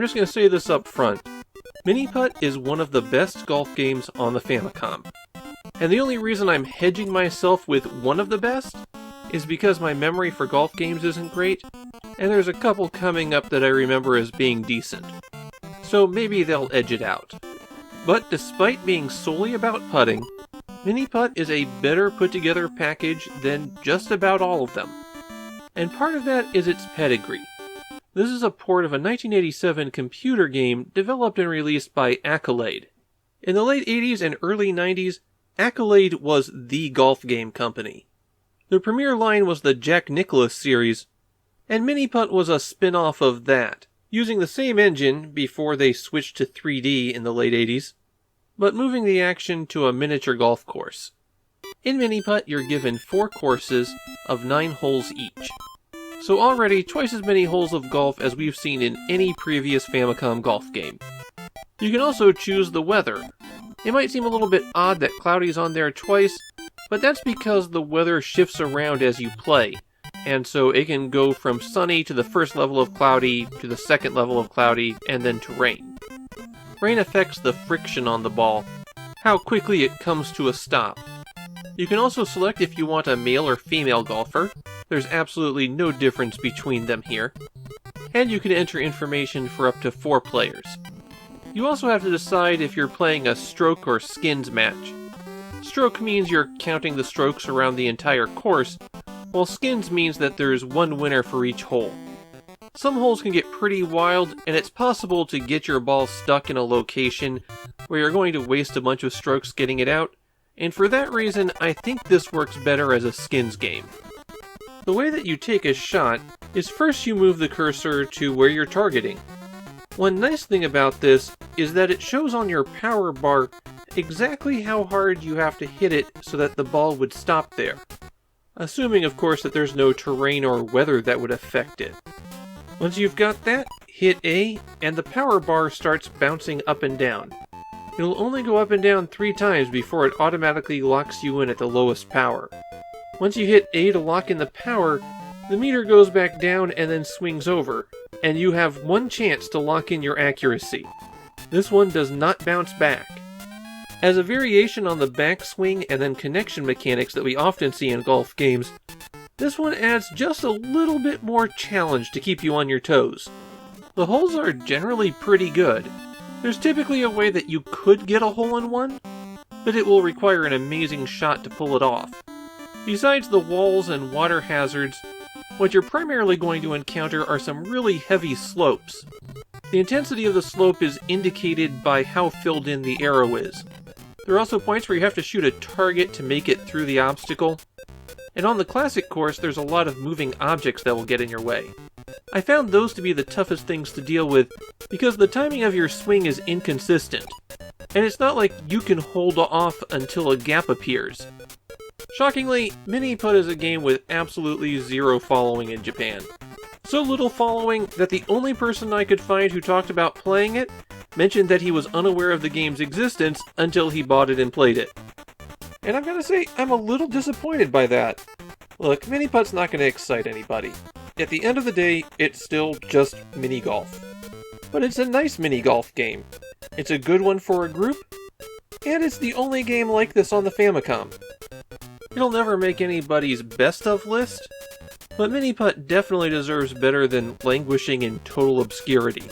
just going to say this up front. Mini-Putt is one of the best golf games on the Famicom. And the only reason I'm hedging myself with one of the best is because my memory for golf games isn't great, and there's a couple coming up that I remember as being decent. So maybe they'll edge it out. But despite being solely about putting, Mini-Putt is a better put-together package than just about all of them. And part of that is its pedigree. This is a port of a 1987 computer game developed and released by Accolade. In the late 80s and early 90s, Accolade was the golf game company. The premier line was the Jack Nicklaus series, and Mini-Putt was a spin-off of that, using the same engine before they switched to 3D in the late 80s, but moving the action to a miniature golf course. In Mini-Putt, you're given 4 courses of 9 holes each. So already twice as many holes of golf as we've seen in any previous Famicom golf game. You can also choose the weather. It might seem a little bit odd that cloudy's on there twice, but that's because the weather shifts around as you play, and so it can go from sunny to the first level of cloudy, to the second level of cloudy, and then to rain. Rain affects the friction on the ball, how quickly it comes to a stop. You can also select if you want a male or female golfer. There's absolutely no difference between them here. And you can enter information for up to 4 players. You also have to decide if you're playing a stroke or skins match. Stroke means you're counting the strokes around the entire course, while skins means that there's one winner for each hole. Some holes can get pretty wild, and it's possible to get your ball stuck in a location where you're going to waste a bunch of strokes getting it out, and for that reason I think this works better as a skins game. The way that you take a shot is first you move the cursor to where you're targeting. One nice thing about this is that it shows on your power bar exactly how hard you have to hit it so that the ball would stop there. Assuming, of course, that there's no terrain or weather that would affect it. Once you've got that, hit A, and the power bar starts bouncing up and down. It'll only go up and down 3 times before it automatically locks you in at the lowest power. Once you hit A to lock in the power, the meter goes back down and then swings over, and you have one chance to lock in your accuracy. This one does not bounce back. As a variation on the backswing and then connection mechanics that we often see in golf games, this one adds just a little bit more challenge to keep you on your toes. The holes are generally pretty good. There's typically a way that you could get a hole-in-one, but it will require an amazing shot to pull it off. Besides the walls and water hazards, what you're primarily going to encounter are some really heavy slopes. The intensity of the slope is indicated by how filled in the arrow is. There are also points where you have to shoot a target to make it through the obstacle. And on the classic course, there's a lot of moving objects that will get in your way. I found those to be the toughest things to deal with because the timing of your swing is inconsistent. And it's not like you can hold off until a gap appears. Shockingly, Mini-Putt is a game with absolutely 0 following in Japan. So little following that the only person I could find who talked about playing it mentioned that he was unaware of the game's existence until he bought it and played it. And I'm gonna say, I'm a little disappointed by that. Look, Mini-Putt's not gonna excite anybody. At the end of the day, it's still just mini-golf. But it's a nice mini-golf game. It's a good one for a group, and it's the only game like this on the Famicom. It'll never make anybody's best of list, but Mini-Putt definitely deserves better than languishing in total obscurity.